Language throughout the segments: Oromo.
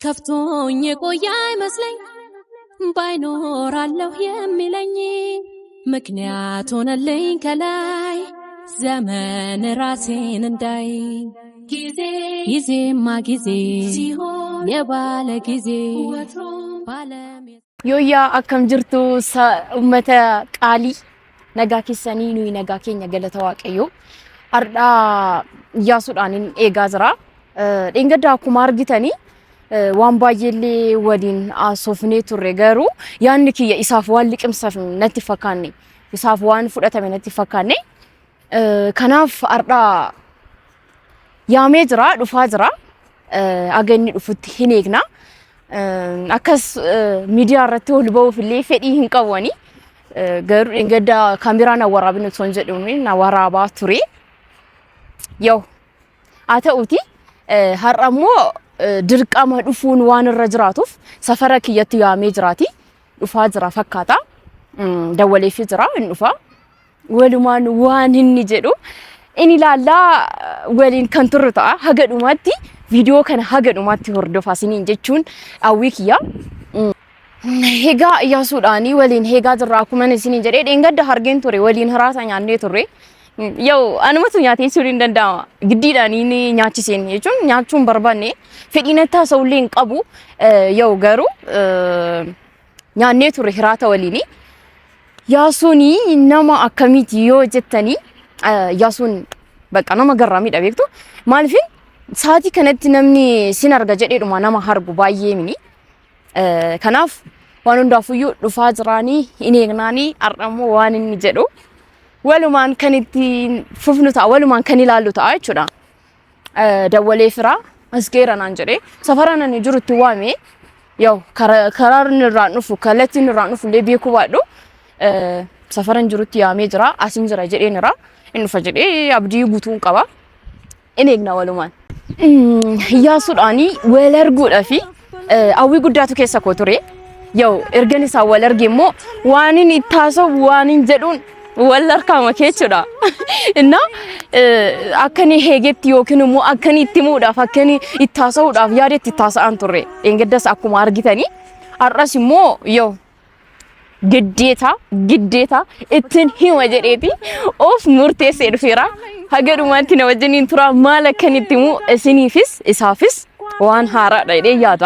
ከፍቶኝ የቆየ አይመስለኝ ባይኖራለሁ የሚለኝ ምክንያት ሆነልኝ ከላይ ዘመን ራሴን እንዳይ ጊዜማ ጊዜ ሲሆን የባለ ጊዜ ባለም ዮያ አከም ጅርቱ ኡመተ ቃሊ ነጋ ኬሰኒ ኑይ ነጋ ኬኛ ገለተ ዋቀዮ አርዳ ያሱዳንን ኤጋዝራ እንገዳ ኩማ አርጊተኒ ዋን ባየሌ ወዲን አሶፍኔ ቱሬ ገሩ ያን ኪየ ኢሳፍ ዋን ሊቅምሰፍ ነቲ ፈካኔ ኢሳፍ ዋን ፉደተመ ነቲ ፈካኔ ከናፍ አርዳ ያሜ ጅራ ዱፋ ጅራ አገኒ ዱፍት ሂኔግና አከስ ሚዲያ ረቲ ወልበው ፍሌ ፈዲ ህንቀወኒ ገሩ እንገዳ ካሜራና ወራብነ ሶንጀዱኒ ና ወራባ ቱሬ ያው አተኡቲ ሀራሞ ድርቃማ ዱፉን ዋን ረጅራቱፍ ሰፈረክ የትያሜ ጅራቲ ዱፋ ጅራ ፈካታ ደወሌ ፍጅራ እንዱፋ ወልማን ዋንን ጀዱ ኢኒላላ ወሊን ከንቱርታ ሀገዱማቲ ቪዲዮ ከነ ሀገዱማቲ ወርዶፋ ሲኒን ጀቹን አዊክያ ሄጋ ያሱዳኒ ወሊን ሄጋ ጅራ ኩመን ሲኒን ጀዴ እንገዳ ሀርጌን ቱሬ ወሊን ራሳኛ አንዴ ቱሬ ያው አንመቱ ኛቴ ሱሪ እንደንዳ ግዲዳኒ ኛቺሴን የቹን ኛቹን በርባኔ ፈዲነታ ሰውሌን ቀቡ ያው ገሩ ኛኔ ቱሬ ራታ ወሊኒ ያሱኒ ነማ አከሚት ዮ ጀተኒ ያሱን በቃ ነው መገራሚ ዳቤክቱ ማልፊን ሳቲ ከነት ነምኒ ሲናርጋ ጀዴ ዱማ ነማ ሀርጉ ባየሚኒ ከናፍ ዋኑ እንዳፉዩ ዱፋ ጅራኒ ኢኔግናኒ አርደሞ ዋንን ጀዶ ወሉማን ከንቲ ፉፍኑታ ወሉማን ከኒላሉታ አይቹዳ ደወሌ ፍራ አስገራና እንጀዴ ሰፈራናን ጅሩት ዋሜ ያው ከራርን ራኑፉ ከለቲን ራኑፉ ለቤኩ ባዶ ሰፈራን ጅሩት ያሜ ጅራ አሲንጅራ ጀዴ ንራ እንፈ ጀዴ አብዲ ጉቱን ቀባ እኔግና ወሉማን ያሱዳኒ ወለርጉ ዳፊ አዊ ጉዳቱ ከሰ ኮቱሬ ያው እርገኒሳ ወለርጌሞ ዋኒን ይታሰው ዋኒን ጀዱን ወለርካ ማኬቹዳ እና አከኒ ሄጌት ዮክንሙ አከኒ ኢትሙዳፍ አከኒ ኢታሰውዳፍ ያዴት ኢታሳን ቱሬ እንግደስ አኩማ አርጊተኒ አራሲሞ ያው ግዴታ እትን ሂወጀዴቲ ኦፍ ሙርቴስ ኤድፌራ ሀገሩማንቲ ነው ወጀኒን ቱራ ማለከኒ ኢትሙ እስኒፊስ ኢሳፊስ ዋን ሃራ ዳይዴ ያታ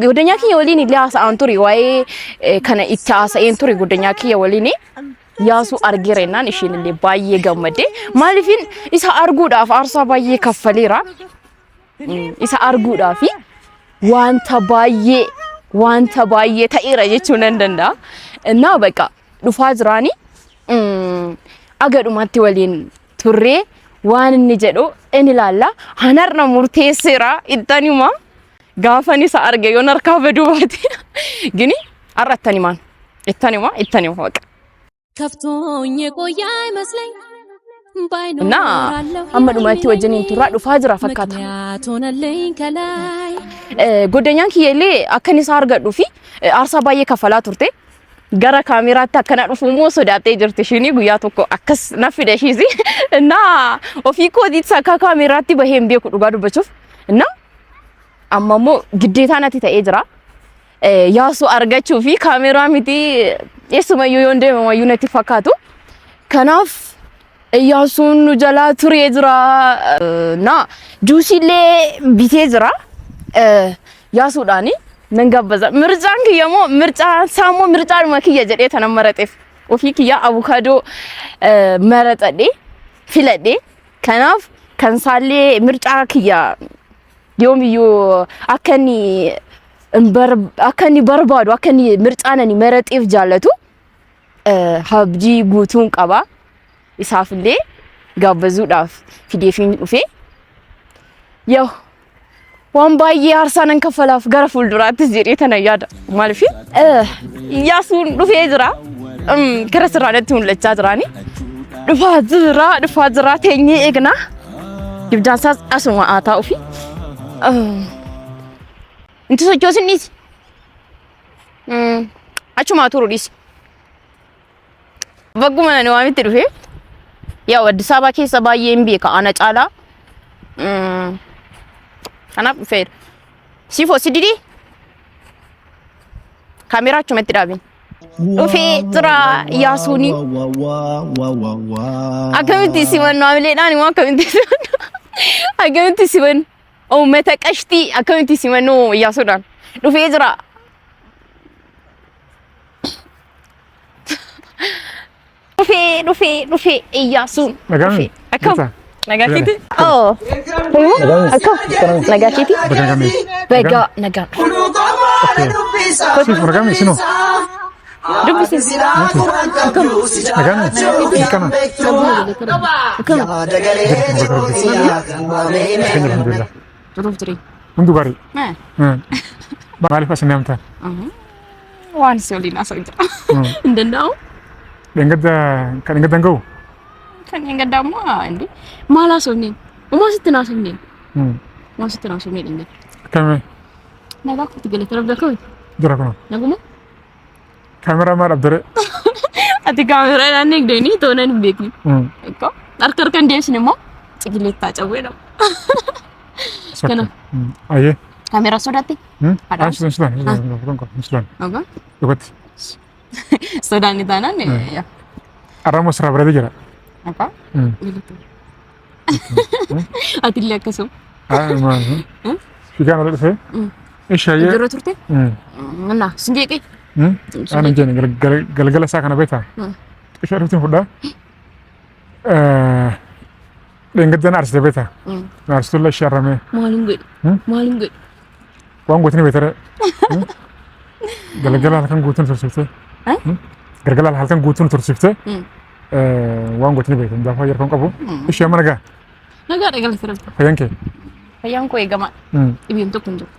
ጉደኛ ኪ ወሊኒ ሊያሳ አንቱሪ ወይ ከነ ኢታሳ ኤንቱሪ ጉደኛ ኪ ወሊኒ ያሱ አርጌሬናን እሺን ባየ ገመዴ ማልፊን ኢሳ አርጉዳፍ አርሳ ባየ ከፈሌራ ኢሳ አርጉዳፊ ዋንታ ባየ ታይራ የቹን እንደንዳ እና በቃ ዱፋ ጅራኒ አገዱማቲ ወሊን ቱሬ ዋንን ጀዶ እንላላ ሀነርና ሙርቴስራ ኢጣኒማ ጋፈኒ ሳርገ ዮነርካ በዱባቲ ግኒ አራተኒማን ኢጣኒማ ወቅ ከፍቶኝ የቆየ አይመስለኝ እና አመዱማቲ ወጀኒን ቱራ ዱፋ ጅራ ፈካታ ሆነልኝ ከላይ ጎደኛን ኪየሌ አከኒ ሳርገ ዱፊ አርሳ ባየ ከፈላ ቱርቴ ገራ ካሜራታ ከና ዱፉ ሞሶ ዳቴ ጅርት ሽኒ ጉያ ቶኮ አከስ ነፍደሺዚ እና ኦፊኮ ዲትሳ ካሜራቲ በሄምቤ ኩዱጋ ዱበቹፍ እና አማሞ ግዴታ ናቲ ተኤጅራ ያሱ አርጋቹ ፊ ካሜራ ሚቲ የስመዩ የንደ ማዩ ነቲ ፈካቱ ከናፍ ያሱን ጀላ ቱሬጅራ እና ጁሲሌ ቢቴጅራ ያሱዳኒ መንጋበዛ ምርጫን ከየሞ ምርጫ ሳሞ ምርጫ ማክየ ጀዴ ተነመረጤፍ ኦፊክያ አቮካዶ መረጠዴ ፊለዴ ከናፍ ከንሳሌ ምርጫ ከያ ዮምዩ አከኒ በርባዶ አከኒ ምርጫነኒ መረጤፍ ጃለቱ ሀብጂ ጉቱን ቀባ ኢሳፍሌ ጋበዙ ዳፍ ፊዴፊን ኡፌ ያው ወንባዬ አርሳነን ከፈላፍ ገረፉል ዱራት ዝሪ ተነያዳ ማልፊ ያሱን ዱፌ ዝራ ከረስራ ለቱን ለቻ ዝራኒ ዱፋ ዝራ ተኝ እግና ይብዳንሳ አስማ አታውፊ እንት ሰጆስኒስ አቹማ ቱሩዲስ በጉመና ነው አሚት ዱፌ ያው አዲስ አበባ ከሰባዬ እምቢ ከአነ ጫላ Kanaaf dhufeera. Siifoo si didii? Kaameeraa achumatti dhaabin. Dhufee jira Iyyaasuuni. Akkamitti simannu amileedhaan immoo akkamitti simannu? Akkamitti simannu? Uummata qashtii akkamitti simannu Iyyaasuudhaan? Dhufee jira. Dhufee Iyyaasuun. Akkam? Nagakiti? Oh. Akkam? Nagakiti? Baga nagaa. Sis magami sino? Dubbisis. Magami. Kana. Alhamdulillah. Tutup tiri. Mundu bari. Maaliif as namta? Waan soliin asoo jira. Hin danda'u. Dengada kan dengau. Kan yang gadammu indi. Malah sonin. Uma sitti naasofneen. Uma sitti naasofneen indi. Kame. Nagaa kuti galatara bakka. Jira kono. Naguma? Kamera maar abdure. Ati kamera dhaan eegdanii toonan hin beekni. Ekko. Harka harkaan deemsine immoo cigileettaa cabbeedha. Kana. Aye. Kamera sodaatti? Ah, sudah. Sudah. Apa? Dapat. Sodaan ni taanaan yaa. Aramo sira berarti jira. Apa? Ati illee akkasuma. Ah, ma. Fikaan ada dhufee. Isha ayyee. Iddoo turte? Mana sinjeeqee? Aanan jeen galgala isaa kana beektaa? Isha dhuftiin fudhaa. Dheengaddan aarsite beektaa? Aarsitulla ishee arramee. Maaliin godhe? Maaliin godhe? Waan gootini beektere. Galgala halkan guutuun tursiiftee. Galgala halkan guutuun tursiiftee. Waan gootini beektan gaafa yeroo qabu. Ishee amma nagaa. Nagaa dhagalate rabbi. Fayyaan kee. Fayyaan koo eegamaa. Dhibeen tokko hin jiru.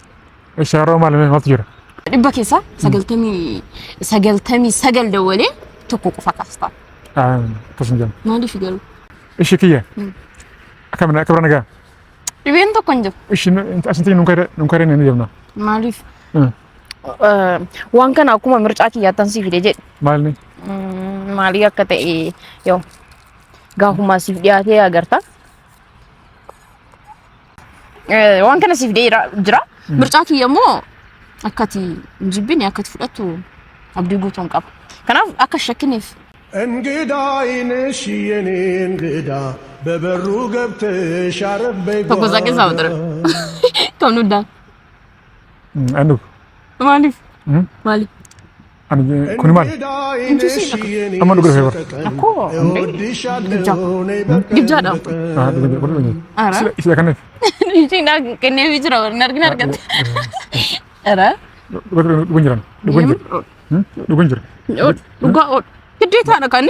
Ishee yeroo maalimee maaltu jira? Dhibba keessaa 99 dawwalee tokko qofa kaastaa. Akkasuma jedhama. Maaliif garuu? Ishee kiyya. Akkamiin akka bira nagaa? Dhibeen tokko hin jiru. Ishee asitti nunkaree ni deemna. Maaliif? Waan kana akkuma mircaa kiyyaattan siif fide jedhe. Maalni? Maalii akka ta'e yoo gaafuma siif dhiyaatee agarta. Waan kana siif jira. Mircaa kiyya immoo akkati jibbine akkati fudhattu abdii guutuun qaba. Kanaaf akka shakkiniif. እንግዳይነሽ የኔ እንግዳ በበሩ ገብተሽ አረበይ ተቆዛቄ ሳውጥረ ከኑዳ አንዱ ማሊፍ ማሊፍ አንዱ ኩኒ ማል አማኑ ግረ ፌቨር እኮ ግብጃ ነው አራ ኢስላ ከነ ኢቲና ከነ ቢጅራ ነርግና አርገት አራ ዱጉንጅራ ዱጋ ግዴታ ነው ካኒ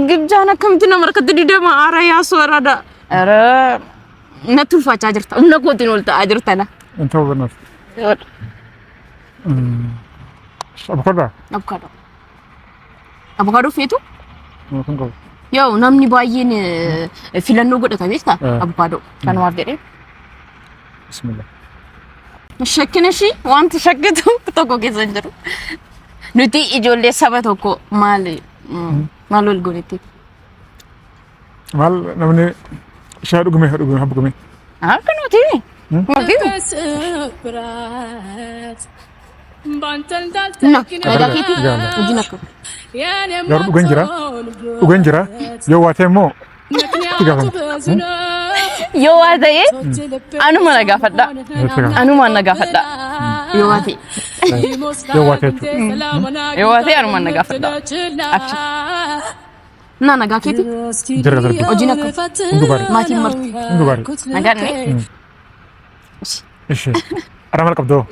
ግብጃና ከምትና መርከት ዲደማ አራ ያስወራዳ አራ ነቱፋቻ አጅርታ እነኮቲን ወልታ አጅርታና እንተው በእናት Avocado feetu? Kun Yoo namni baay'een filannoo godhata beektaa? Avocado kan waaf jedhee. Bismillah. Shakkina ishii wanti shakkitu tokko keessa hin jiru. Nuti ijoollee saba tokko maal wal goonetti? Maal namni shaa dhugumee habbugume. Akka nuti. No, nagaa keeti wajjin akka. Garuu dhugan jira yoo waa ta'e immoo itti gaafama. Yoo waa ta'e anuma na gaafadha. Anumaan na gaafadha. Yoo waa ta'e. Yoo waa ta'e jechuudha. Yoo waa ta'e anumaan na gaafadha. Achi. Na nagaa keeti? Jira. Wajjin akka. Hundu gaarii. Maatiin marti. Hundu gaarii. Nagaan ne? Ishee. Ara maal qabdoo?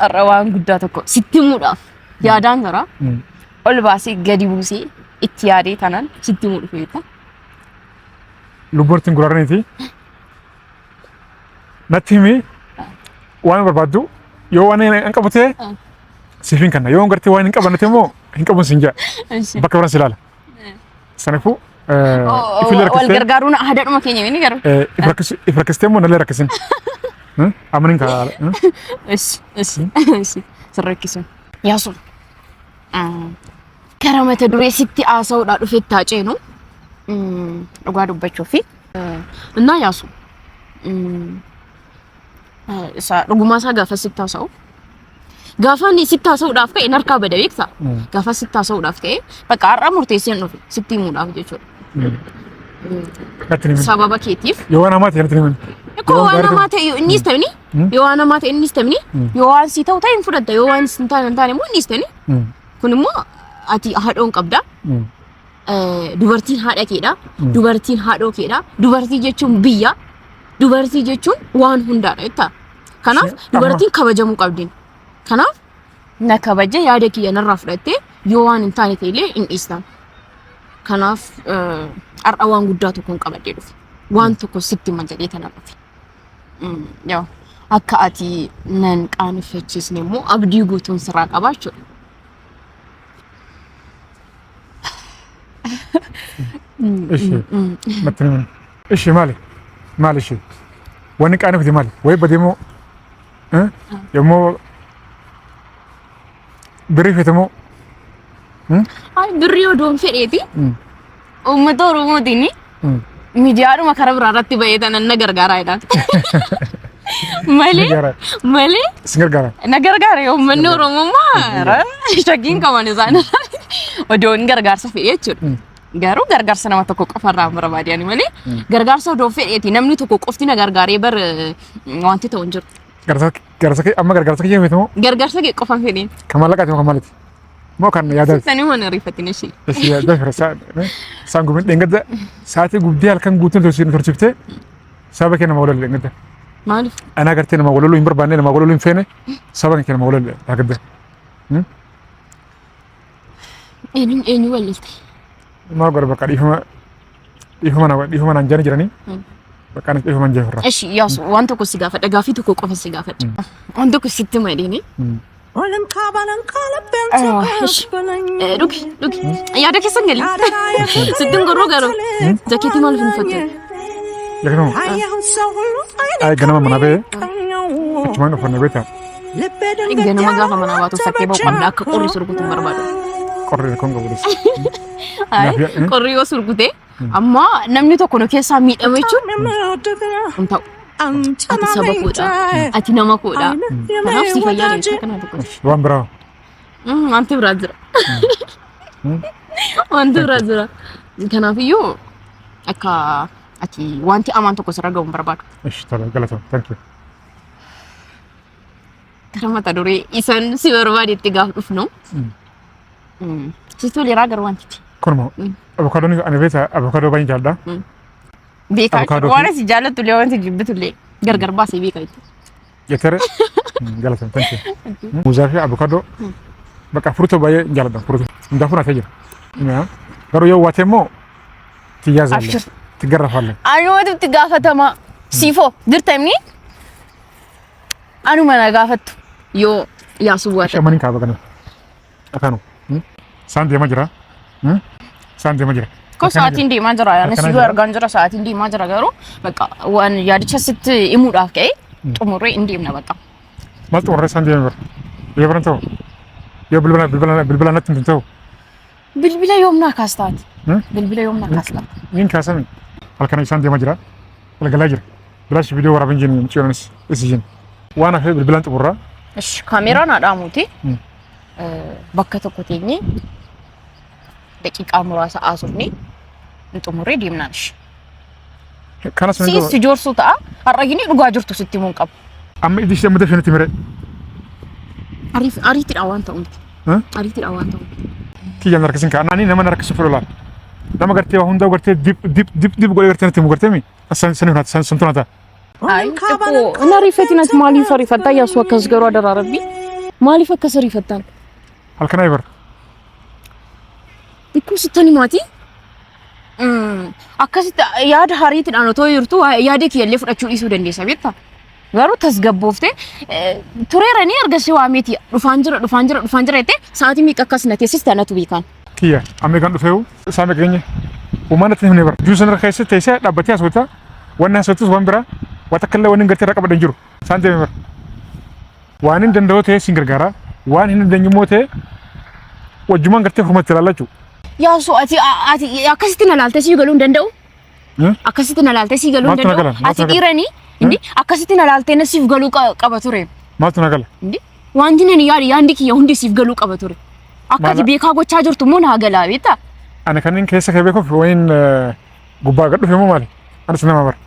Har'a waan guddaa tokko sitti himuudhaaf yaadaan jira. Ol baasee gadi buusee itti yaadee tanaan sitti himuu dhufeeta. Lubbuun guraraniiti. Natti himi waan barbaaddu yoo waan hin qabate siif hin kenna. Yoo gartee waan hin qabannate immoo hin qabuun siin jaa. Bakka biraa si ilaala. Sanaafuu ifilee rakkistee. Wal gargaaruun aadaadhuma keenya ni garu. If rakkistee immoo nallee rakkisin. Amanin ka. Sirrakkisun. Yaasun. Karaa mata duree sitti haasa'uudhaa dhufetti haaceenu dhugaa dubbachuu fi innaa yaasu Dhugumaa isaa gaafa sitti haasa'u. Gaafa inni sitti haasa'uudhaaf ka'e harkaa bada beektaa? Gaafa sitti haasa'uudhaaf ka'e bakka har'a murteessee hin dhufe sitti himuudhaaf jechuudha. Sababa keetiif. Yoo waan hamaa ta'e natti himan. Yoo waan hamaa ta'e innis ta'ini. Yoo waan hamaa ta'e innis ta'ini. Yoo waan si ta'u ta'e hin fudhatta. Yoo waan si ta'e hin taane immoo innis ta'ini. Kun immoo ati haadhoon qabda. Dubartiin haadha keedha. Dubartiin haadhoo keedha. Dubartii jechuun biyya. Dubartii jechuun waan hundaadha jechuudha. Kanaaf dubartiin kabajamuu qabdi. Kanaaf na kabaja yaada kiyya narraa fudhattee yoo waan hin taane ta'illee hin dhiistan. Kanaaf har'a waan guddaa tokkoon qabadhee dhufe. Waan tokko sitti manjadhee tana dhufe. Yoo akka ati nan qaaneffachiisne immoo abdii guutuun sirraa qabaachuudha. Ishi maali? Maali ishi? Wanni qaaneffate maali? Wayi badeemoo yommuu birrii feetamoo? Birrii odoon fedheeti. Uummata Oromootiin miidiyaadhuma karaa biraa irratti bahee tanan na gargaaraa jedha. Malee si gargaara. Na gargaara uummanni Oromoo maa shakkiin qaban isaan odoon gargaarsa fedhe jechuudha. Garuu gargaarsa nama tokko qofarraa barbaadani malee gargaarsa odoon fedheeti namni tokko qofti na gargaaree bar wanti ta'u hin jiru. Gargaarsa kee amma gargaarsa kee feetamoo? Gargaarsa kee qofan fedheen. Kan maallaqaati moo kan maaliiti? Moo kan yaadaati? Sani mana rifatin ishee. Ishi yaada firasa saan gumin dhengada sa'aatii gubdee halkan guutuun tursiiftee saba kee nama walalu dhengada. Maaliif? Ana agartee nama walalu hin barbaanne nama walalu hin feene saba kee nama walalu dhengada. Eenyu walitti? Maa gara bakka dhiifama naan jaani jiranii bakka anas dhiifama hin jeefirra. Ishi yaasu waan tokko si gaafadha gaafii tokko qofa si gaafadha. Waan tokko sitti madini. Dhugi yaada keessan gali sittin gorroo garuu jakeetii maaliif hin uffatte? Ay ganama mana bee achumaan uffanne beektaa? Ganama gaafa manaa baatu uffattee bahu qabda akka qorri surguutu barbaadu. Qorri kun qabu des. Qorri yoo surgute amma namni tokko nu keessaa miidhama jechuun hin ta'u. Ati saba koodha. Ati nama koodha. Kanaaf si fayyaada jechuudha kana tokko. Waan biraa. Wanti biraa jira. Wanti biraa jira. Kanaafiyyuu akka ati wanti amaan tokko sirra ga'uun barbaadu. Ishi tola galatoom. Thank you. Gara mata duree isaan si barbaade itti gaafa dhufnu. Si toleeraa garuu wantiiti. Kunuma avokaadoon ani beekta avokaadoo baay'een jaalladha. Beekaa waan asi jaallatullee wanti jibbitullee gargar baasee beekaa jechuudha. Yetere galatoom. Thank you. Muuzaa fi avokaadoo bakka furutoo baay'ee jaalladha. Furutoo hundaafuu na jira. Garuu yoo waate immoo tiyyaa zaalle. Tigarrafalle. Anumatu itti gaafatama. Siifoo dirta himni anuma na gaafattu yoo yaasuu waate. Shamaniin kaaba kana. Akaanu. Saan deemaa jira. Saan deemaa jira. Ko sa'aatiin deemaa jira. Ani si argaan jira sa'aatiin deemaa jira garuu bakka waan yaadicha sitti himuudhaaf ka'e xumurree hin deemna bakka. Maal xumurree saan deemaa jira? Yoo baran ta'u? Yoo bilbila natti hin ta'u? Bilbila yoomnaa kaas taati. Bilbila yoomnaa kaas taati. Niin kaasami. Halkan isaan deemaa jira. Galgalaa jira. Bilaash viidiyoo waraabin jenni mucayyonis isi jenni. Waan hafee bilbilaan xumurraa. Ish kaameraan haadhaamuuti. Bakka tokko teenyee daqiiqaa muraasa haasofnee xumurree deemnaan ishi. Kanas si joorsuu ta'a har'a gini dhugaa jirtu sitti himuun qabu. Amma iddi ishee muda shanitti mire. Ariitiidhaan waan ta'uuti. Ariitiidhaan waan ta'uuti. Kiyyaan harkisin kaa naani nama harkisu fudhulaa. Nama gartee waa hundaa gartee dip godhee gartee natti himu gartee mi? Sani hunata santu hunata. Ay tokko na rifatinat maaliif rifataa yaasu akkas garuu adaraa rabbi maaliif akkas rifattan? Halkan ay bar. Bikku sittani maati? Akkasitti yaada hariitiidhaan otoo jirtu yaada kiyyallee fudhachuu dhiisuu dandeessa beektaa? Garuu tasgabbooftee tureeranii argasii waameeti dhufaan jira jettee sa'aatii meeqa akkas na teessiste anatu beekan. Kiyya amma eegan dhufeewu isaa meeqeenye uummanatti himne bar juusan irra keessatti teessee dhaabbatee asootaa wanni asootus waan biraa wata kallee wanni gartee irra qabadan jiru isaan deeme bar waan hin danda'u ta'ee siin gargaara waan hin dandeenye immoo ta'ee wajjumaan gartee furmatti ilaallachuu. Yaasu ati akkasitti na laaltee sii galuu hin danda'u? akkasitti na laaltee si galuu danda'u ati dhiiranii indi akkasitti na laaltee na siif galuu qaba ture maaltu na gala indi wanti nani yaandi kiyya hundi siif galuu qaba ture akkati beekaa gochaa jirtu immoo na galaa beektaa ana kanneen keessa kee beekuuf wayin gubbaa gad dhufe moo maali anis nama bara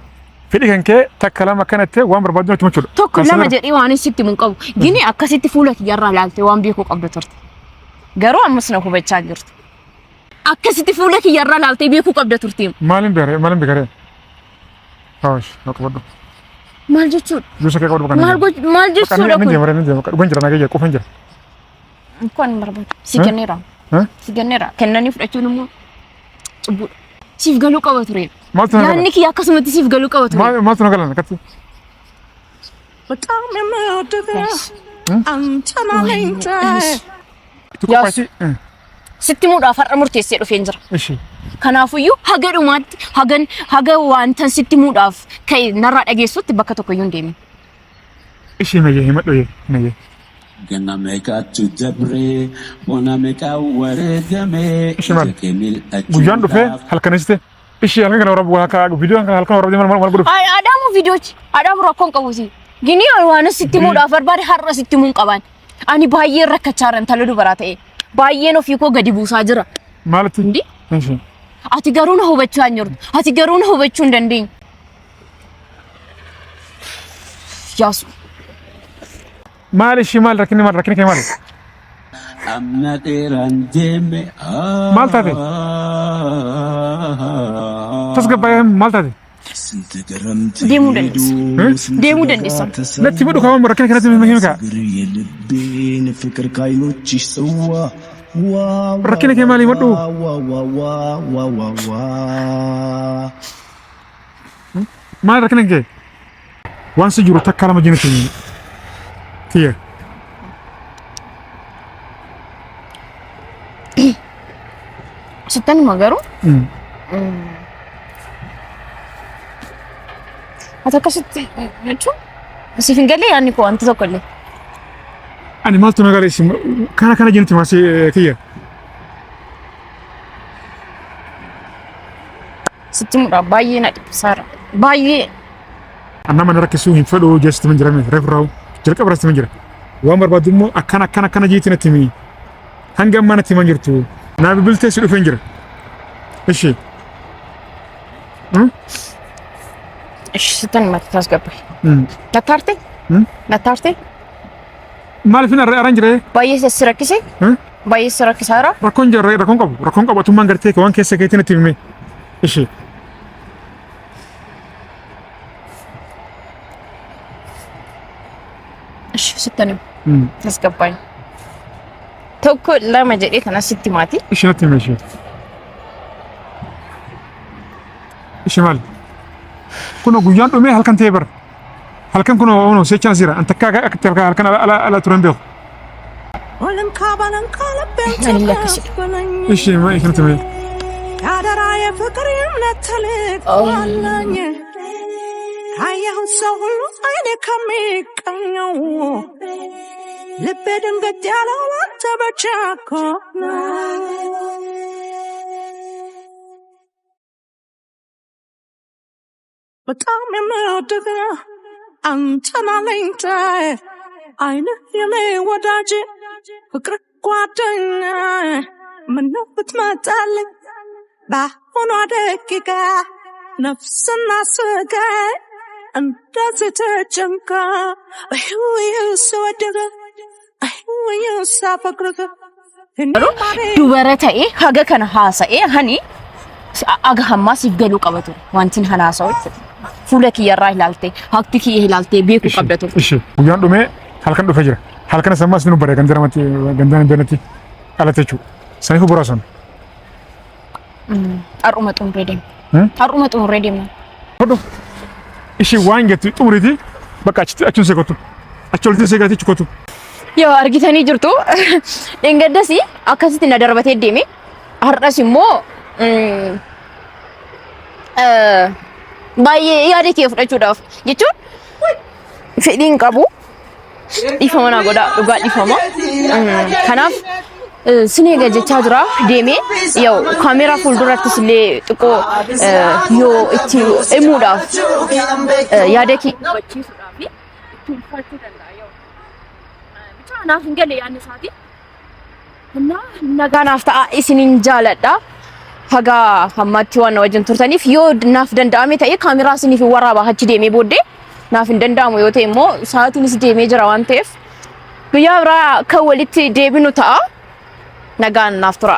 fedhi kan kee takka lama kanatti waan barbaadu natti machuudha tokko lama jedhee waan sitti mun qabu gini akkasitti fuula kiyyarraa laaltee waan beekuu qabdu turte garuu ammas na hubachaa jirtu akkasitti fuula kiyyarraa laaltee beekuu qabda turte maalin beekare haash naqbadhu maal jechuudha juusa kee qabdu kan maal jechuudha kun dhugan jira nagayya qofan jira kun barbaadu si kenneera kennanii fudhachuun immoo cubbuudha siif galuu qaba ture yaanni kiyya akkasumatti siif galuu qaba ture maaltu na galan akkatti በጣም የምወድህ አንተን አለኝታዬ sitti muudhaaf har'a murteessee dhufeen jira. Ishi. Kanaafuyyuu haga dhumaatti haga waantan sitti muudhaaf ka'e narraa dhageessutti bakka tokko iyyuu hin deemin. Ishi mayyee himadhu mayyee. Ganna meeqatu dabree bona meeqa wareegamee guyyaan dhufee halkaniste ishi halkan kana warra viidiyoon kana halkan warra maal godhu. Adaamu viidiyoochi adaamu rakkoon qabuusi. Gini waan sitti muudhaaf barbaade har'a sitti muun qaban. Ani baay'ee rakkachaa jiran tala dubaraa ta'e. Baay'een ofii koo gadi buusaa jira. Maaltu? Indi? Ati garuu na hubachuu hin jirtu. Ati garuu na hubachuu hin dandeenye. Yaasu. Maal ishii maal rakkinni kee maali? Amna dheeraan deeme. Maal taate? Tasgabbaa'ee maal taate? Deemuu dandeessa. Deemuu dandeessa. Natti madhu kaawwan rakkina kanatti himuu kaa. Rakkina kee maali madhu? Maal rakkina kee? Waan si jiru takka lama jina keenya. Kiyya. Sittanuma garuu. Ati akkasitti jechuun siif hin galle yaadni koo wanti tokko illee. Ani maaltu na galee kana jennutti maasii kiyya. Sitti muudhaaf baay'ee na dhibsaara. Baay'ee. Nama na rakkisuu hin fedhu jeesitti man jirame reefu raa'u jalqaba irratti man jira. Waan barbaadu immoo akkana jiitti natti himi. Hanga ammaa natti himan jirtu. Naa bilbiltee si dhufeen jira. Ishi. Sittan mati tasgabbaa'e. Nattaarte? Nattaarte? Maaliif hin arraan jiree? Baay'ee si rakkise? Baay'ee si rakkisaara? Rakkoon jirre rakkoon qabu atummaan gartee waan keessa keetti natti himee. Ishi. Sittan tasgabbaa'e. Tokko lama jedhee kana sitti maati? Ishi natti himee ishee. Ishi maali? Kuno guyyaan dhumee halkan ta'e bara. Halkan kuno ono seechaan asira an takka akka halkan ala turan beeku. Ani lakkisi. Ishi ma ishi natti himee. ያደራ የፍቅር እምነት ተልኮልኝ ካየሁት ሰው ሁሉ አይኔ ከሚቀኘው ልቤ ድንገት ያለው አንተ ብቻ እኮ በጣም የምወድህ አንተን አለኝታዬ አይንህ የኔ ወዳጅ ፍቅር ጓደኛ ምነው ብትመጣልኝ በአሁኗ ደቂቃ ነፍስና ስጋ እንደዚህ ተጨንቃ ስወድህ ሳፈቅርህ dubara ta'ee haga kana haasa'ee hani aga hammaa siif galuu qaba ture wantin hanaasa'u fuula kiyyarraa ilaaltee hakti kiyya ilaaltee beekuu qabda ture. Ishi guyyaan dhumee halkan dhufee jira halkan sammaas nu bare gandaan beelatti alatti jechuudha saniifuu boraasan. Har'uma xumuree deemna. Har'uma xumuree deemna. Hodhu ishi waan jettu xumuriiti bakka achuun seekotu achi olitti seegatii chikotu. Yoo argitanii jirtu dhengaddasi akkasitti na darbatee deeme har'as immoo baay'ee yaada kee fudhachuudhaaf jechuun fedhiin qabu dhiifama naa godhaa dhugaa dhiifama kanaaf sineega jechaa jira deemee yoo kaameraa fuuldurattis illee xiqqoo yoo itti himuudhaaf yaada kee hubachiisuudhaaf itti ulfaachuu danda'a yoo bicha naaf hin galle yaadni isaatii nagaanaaf ta'a isiniin jaaladha haga hammatti waan wajjin turtaniif yoo naaf danda'ame ta'e kaameraa isiniif waraaba achi deemee booddee naaf hin danda'amu yoo ta'e immoo sa'aatiinis deemee jira waan ta'eef guyyaa biraa kan walitti deebinu ta'a nagaan naaf tura.